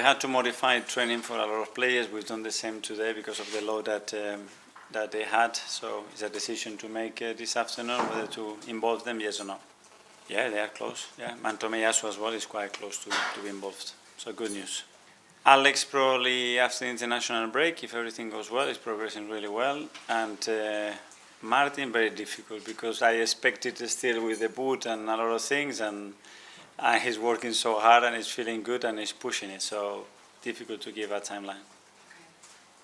we had to modify training for a lot of players. We've done the same today because of the load that they had. So it's a decision to make this afternoon whether to involve them, yes or no. Yeah, they are close. Yeah, and Tomiyasu as well is quite close to be involved. So good news. Alex probably after the international break, if everything goes well, is progressing really well. And Martin, very difficult because I expected still with the boot and a lot of things, and he's working so hard and he's feeling good and he's pushing it. So difficult to give a timeline.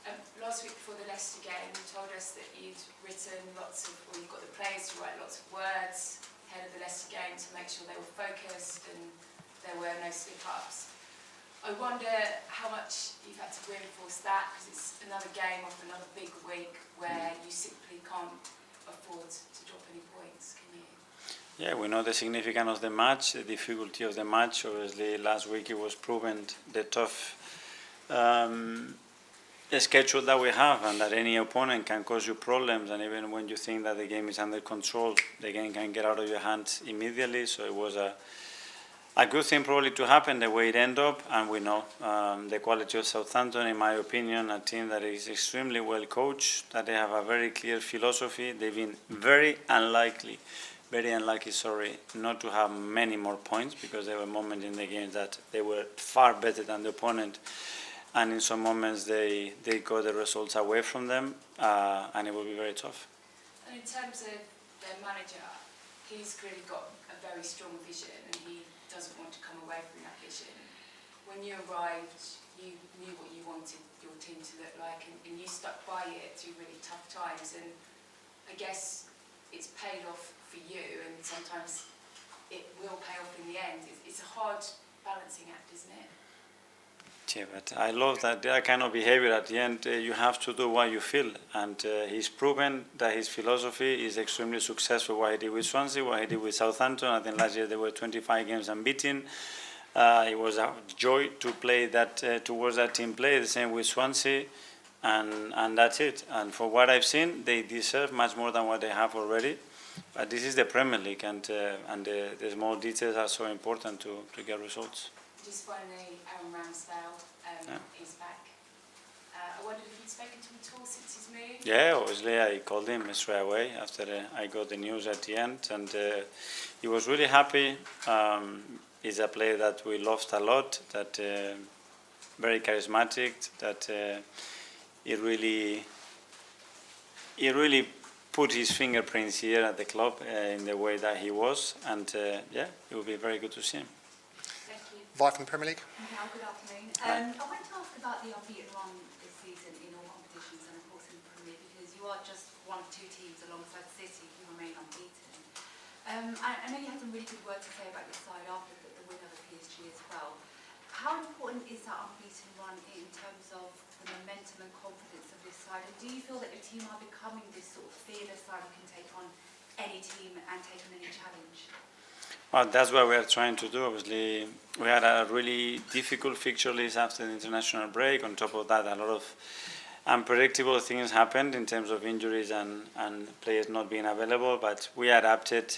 Okay. Last week before the Leicester game, you told us that you'd written you've got the players to write lots of words ahead of the Leicester game to make sure they were focused and there were no slip-ups. I wonder how much you've had to reinforce that, because it's another game off another big week where you simply can't afford to drop any points, can you? Yeah, we know the significance of the match, the difficulty of the match. Obviously, last week it was proven the tough schedule that we have, and that any opponent can cause you problems, and even when you think that the game is under control, the game can get out of your hands immediately. So it was a good thing probably to happen the way it ended up, and we know the quality of Southampton, in my opinion, a team that is extremely well coached, that they have a very clear philosophy. They've been very unlucky, not to have many more points, because there were moments in the game that they were far better than the opponent, and in some moments they got the results away from them, and it will be very tough. And in terms of their manager, he's really got a very strong vision, and he doesn't want to come away from that vision. When you arrived, you knew what you wanted your team to look like, and you stuck by it through really tough times, and I guess it's paid off for you, and sometimes it will pay off in the end. It's a hard balancing act, isn't it? Yeah, but I love that kind of behavior. At the end, you have to do what you feel, and he's proven that his philosophy is extremely successful. What he did with Swansea, what he did with Southampton. I think last year they were 25 games unbeaten. It was a joy to play that towards that team play. The same with Swansea, and that's it. And for what I've seen, they deserve much more than what they have already. But this is the Premier League, and the small details are so important to get results. Just finally, Aaron Ramsdale is back. I wondered if you'd spoken to him at all since his move? Yeah, obviously I called him straight away after I got the news at the end, and he was really happy. He's a player that we loved a lot, that very charismatic, that he really put his fingerprints here at the club in the way that he was, and yeah, it will be very good to see him. Vi from the Premier League. Yeah, good afternoon. I wanted to ask about the unbeaten run this season in all competitions and of course in the Premier League, because you are just one of two teams alongside City who remain unbeaten. I know you had some really good words to say about your side after the win over PSG as well. How important is that unbeaten run in terms of the momentum and confidence of this side? And do you feel that your team are becoming this sort of fearless side who can take on any team and take on any challenge? Well, that's what we are trying to do. Obviously, we had a really difficult fixture list after the international break. On top of that, a lot of unpredictable things happened in terms of injuries and players not being available. But we adapted.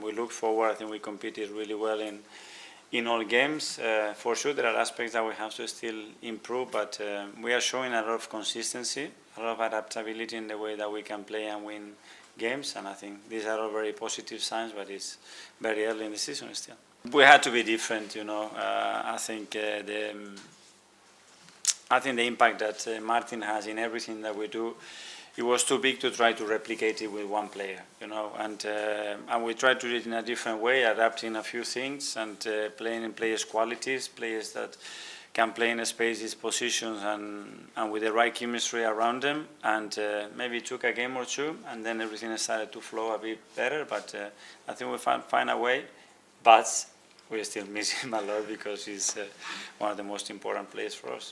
We looked forward. I think we competed really well in all games. For sure, there are aspects that we have to still improve, but we are showing a lot of consistency, a lot of adaptability in the way that we can play and win games, and I think these are all very positive signs, but it's very early in the season still. We had to be different, you know. I think the impact that Martin has in everything that we do, it was too big to try to replicate it with one player, you know. And we tried to do it in a different way, adapting a few things and playing in players' qualities, players that can play in spaces, positions, and with the right chemistry around them. And maybe it took a game or two, and then everything started to flow a bit better. But I think we find a way. But we still miss him a lot because he's one of the most important players for us.